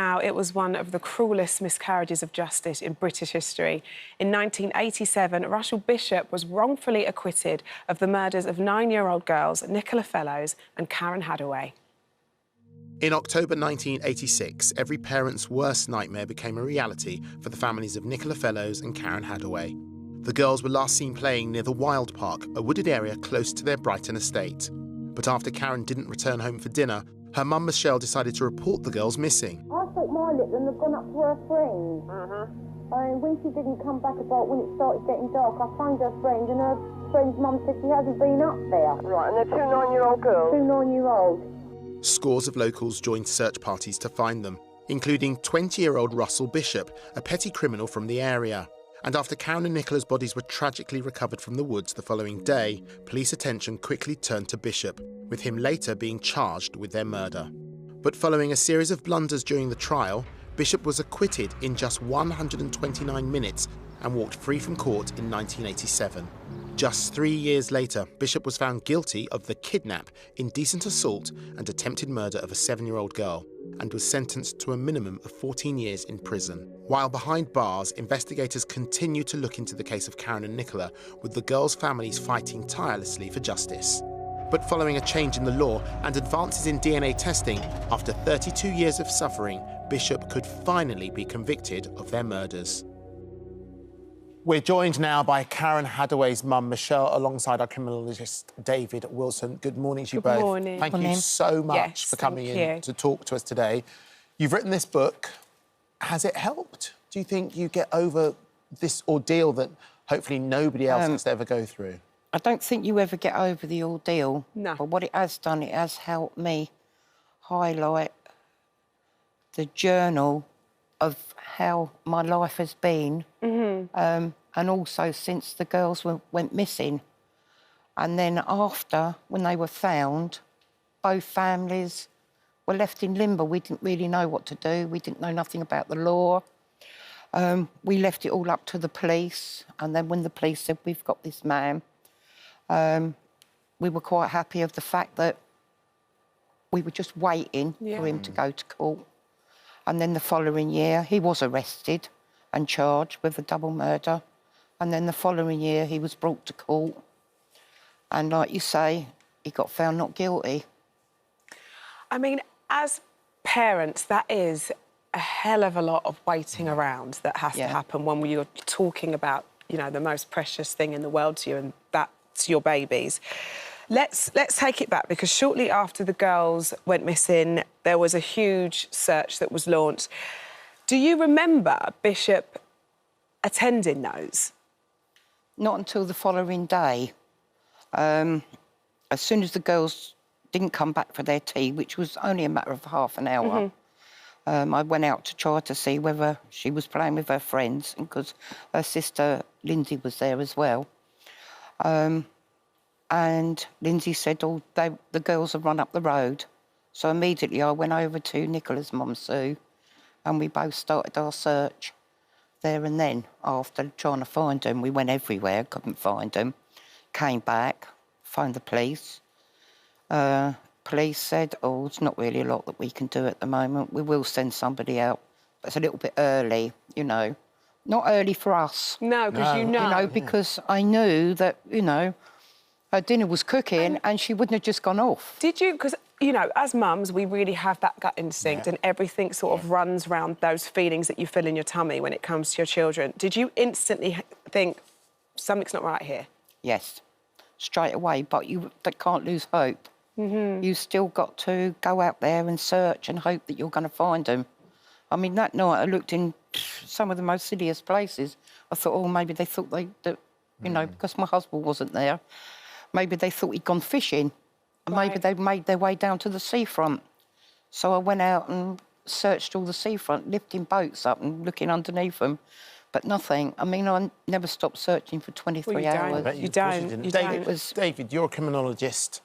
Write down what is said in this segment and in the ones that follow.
Now, it was one of the cruellest miscarriages of justice in British history. In 1987, Russell Bishop was wrongfully acquitted of the murders of 9-year-old girls Nicola Fellows and Karen Hadaway. In October 1986, every parent's worst nightmare became a reality for the families of Nicola Fellows and Karen Hadaway. The girls were last seen playing near the Wild Park, a wooded area close to their Brighton estate. But after Karen didn't return home for dinner, her mum Michelle decided to report the girls missing. I thought my little one had gone up to her friend. And when she didn't come back about when it started getting dark, I phoned her friend and her friend's mum said she hasn't been up there. Right, and they're two 9-year-old girls? Two 9-year-olds. Scores of locals joined search parties to find them, including 20-year-old Russell Bishop, a petty criminal from the area. And after Karen and Nicola's bodies were tragically recovered from the woods the following day, police attention quickly turned to Bishop, with him later being charged with their murder. But following a series of blunders during the trial, Bishop was acquitted in just 129 minutes and walked free from court in 1987. Just 3 years later, Bishop was found guilty of the kidnap, indecent assault and attempted murder of a 7-year-old girl, and was sentenced to a minimum of 14 years in prison. While behind bars, investigators continue to look into the case of Karen and Nicola, with the girls' families fighting tirelessly for justice. But following a change in the law and advances in DNA testing, after 32 years of suffering, Bishop could finally be convicted of their murders. We're joined now by Karen Hadaway's mum, Michelle, alongside our criminologist, David Wilson. Good morning to you both. Good morning. Thank you so much for coming in to talk to us today. You've written this book. Has it helped? Do you think you get over this ordeal that hopefully nobody else has to ever go through? I don't think you ever get over the ordeal. No. But what it has done, it has helped me highlight the journal of how my life has been, and also since the girls went missing. And then after, when they were found, both families were left in limbo. We didn't really know what to do. We didn't know nothing about the law. We left it all up to the police. And then when the police said, we've got this man, we were quite happy of the fact that we were just waiting for him to go to court. And then the following year, he was arrested and charged with a double murder. And then the following year, he was brought to court. And like you say, he got found not guilty. I mean, as parents, that is a hell of a lot of waiting around that has to happen when you're talking about, you know, the most precious thing in the world to you, and that's your babies. Let's take it back, because shortly after the girls went missing, there was a huge search that was launched. Do you remember Bishop attending those? Not until the following day. As soon as the girls didn't come back for their tea, which was only a matter of half an hour, I went out to try to see whether she was playing with her friends, because her sister Lindsay was there as well. And Lindsay said, oh, the girls have run up the road. So immediately I went over to Nicola's mum, Sue, and we both started our search there and then. After trying to find them, we went everywhere, couldn't find them. Came back, phoned the police. Police said, oh, it's not really a lot that we can do at the moment. We will send somebody out. But it's a little bit early, you know. Not early for us. No, because you know. You know, because I knew that, you know, her dinner was cooking and she wouldn't have just gone off. Did you? Because, you know, as mums, we really have that gut instinct and everything sort of runs around those feelings that you feel in your tummy when it comes to your children. Did you instantly think, something's not right here? Yes, straight away, but you can't lose hope. You still got to go out there and search and hope that you're going to find them. I mean, that night I looked in some of the most silliest places. I thought, oh, maybe they thought that you know, because my husband wasn't there, maybe they thought he'd gone fishing, and maybe they'd made their way down to the seafront. So I went out and searched all the seafront, lifting boats up and looking underneath them, but nothing. I mean, I never stopped searching for 23 hours. You don't. David, you're a criminologist.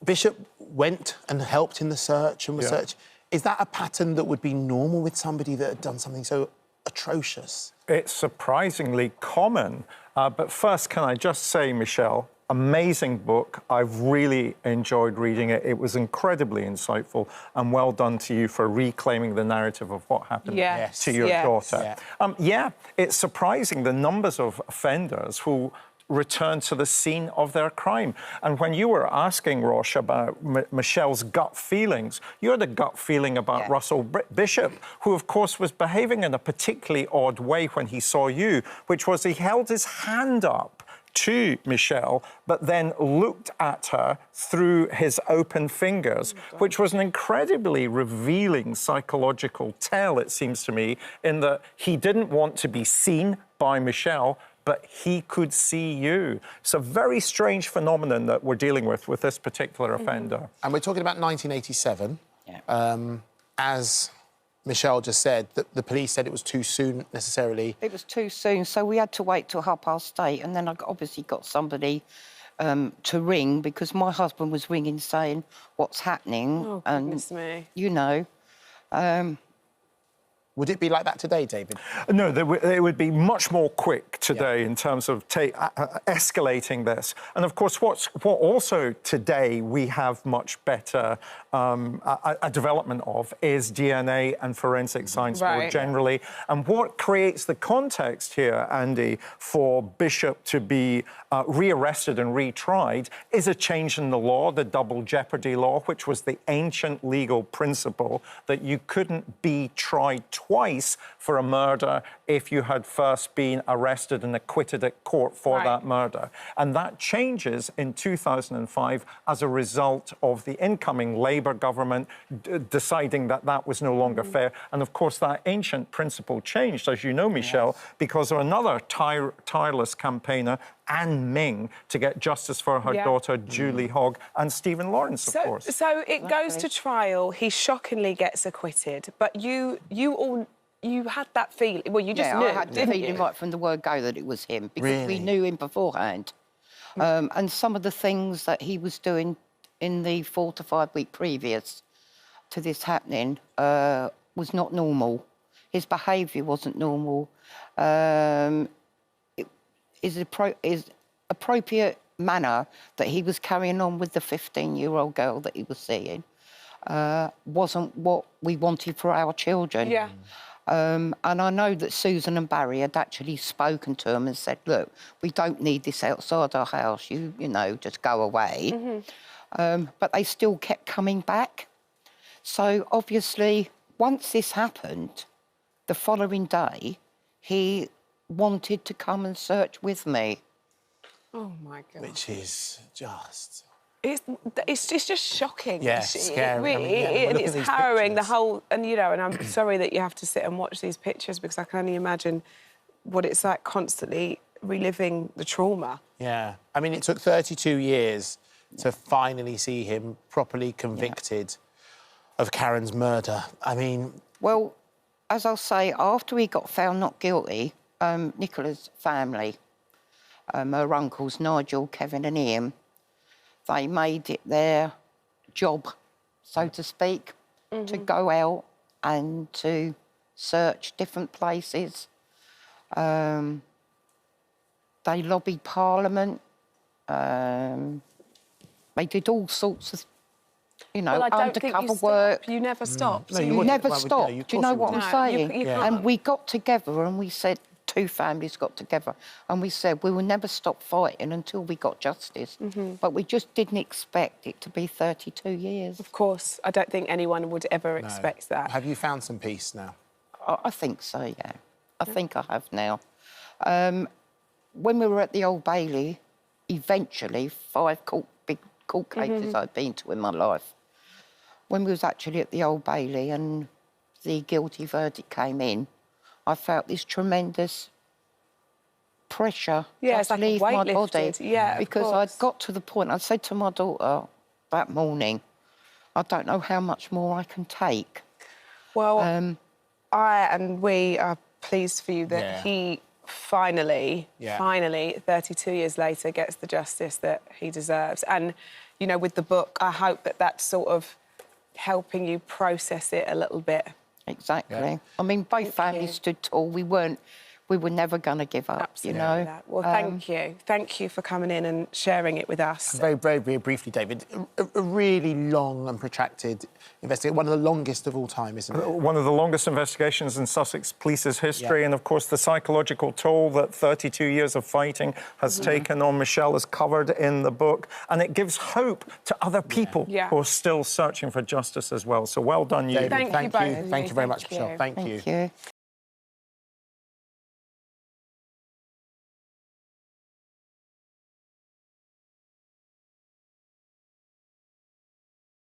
Bishop went and helped in the search and research. Is that a pattern that would be normal with somebody that had done something so atrocious? It's surprisingly common. But first, can I just say, Michelle, amazing book. I've really enjoyed reading it. It was incredibly insightful, and well done to you for reclaiming the narrative of what happened to your daughter. It's surprising the numbers of offenders who return to the scene of their crime. And when you were asking, Rosh, about Michelle's gut feelings, you had a gut feeling about Russell Bishop, who, of course, was behaving in a particularly odd way when he saw you, which was he held his hand up to Michelle, but then looked at her through his open fingers, which was an incredibly revealing psychological tale, it seems to me, in that he didn't want to be seen by Michelle, but he could see you. It's a very strange phenomenon that we're dealing with this particular offender. And we're talking about 1987. As Michelle just said, the police said it was too soon, necessarily. It was too soon, so we had to wait till 8:30, and then I obviously got somebody to ring, because my husband was ringing saying, what's happening? Oh, goodness me. You know. Would it be like that today, David? No, it would be much more quick today in terms of escalating this. And of course, what also today we have much better a development of is DNA and forensic science more generally. And what creates the context here, Andy, for Bishop to be rearrested and retried is a change in the law, the double jeopardy law, which was the ancient legal principle that you couldn't be tried twice for a murder if you had first been arrested and acquitted at court for that murder. And that changes in 2005 as a result of the incoming Labour government deciding that that was no longer fair. And of course, that ancient principle changed, as you know, Michelle, because of another tireless campaigner, Anne Ming, to get justice for her daughter, Julie Hogg, and Stephen Lawrence, of course. So it goes to trial. He shockingly gets acquitted. But you had that feeling. Well, you just knew, I had the feeling right from the word go that it was him, because we knew him beforehand. And some of the things that he was doing in the 4 to 5 week previous to this happening was not normal. His behaviour wasn't normal. His appropriate manner that he was carrying on with the 15-year-old girl that he was seeing wasn't what we wanted for our children. And I know that Susan and Barry had actually spoken to him and said, look, we don't need this outside our house, you know, just go away. But they still kept coming back. So obviously, once this happened, the following day, he wanted to come and search with me. Oh, my God. Which is just... It's just shocking. Yeah, scary. It's harrowing, the whole... And, you know, and I'm sorry that you have to sit and watch these pictures, because I can only imagine what it's like constantly reliving the trauma. Yeah. I mean, it took 32 years to finally see him properly convicted of Karen's murder. I mean... Well, as I'll say, after he got found not guilty, Nicola's family, her uncles, Nigel, Kevin and Ian, they made it their job, so to speak, to go out and to search different places. They lobbied Parliament. They did all sorts of, you know, undercover work. You never stopped. No, you never stopped. Do you know what I'm saying? You And we got together and we said, two families got together, and we said we will never stop fighting until we got justice. But we just didn't expect it to be 32 years. Of course. I don't think anyone would ever expect that. Have you found some peace now? I think so, yeah. I think I have now. When we were at the Old Bailey, eventually, 5 big court cases I've been to in my life. When we was actually at the Old Bailey and the guilty verdict came in, I felt this tremendous pressure it's like leave a weight my lifted. body. Yeah, because I'd got to the point, I said to my daughter that morning, I don't know how much more I can take. Well, I and we are pleased for you that he finally, 32 years later, gets the justice that he deserves. And, you know, with the book, I hope that that's sort of helping you process it a little bit. Exactly. I mean, both families stood tall. We weren't we were never going to give up, Absolutely. you know. Well, thank you. Thank you for coming in and sharing it with us. Very, very, very briefly, David, a really long and protracted investigation, one of the longest of all time, isn't it? One of the longest investigations in Sussex Police's history, Yeah. and of course the psychological toll that 32 years of fighting has taken on Michelle is covered in the book, and it gives hope to other people who are still searching for justice as well. So well done, you. David, Thank you both. Thank you very much, Thank you. Michelle. Thank you. Thank you.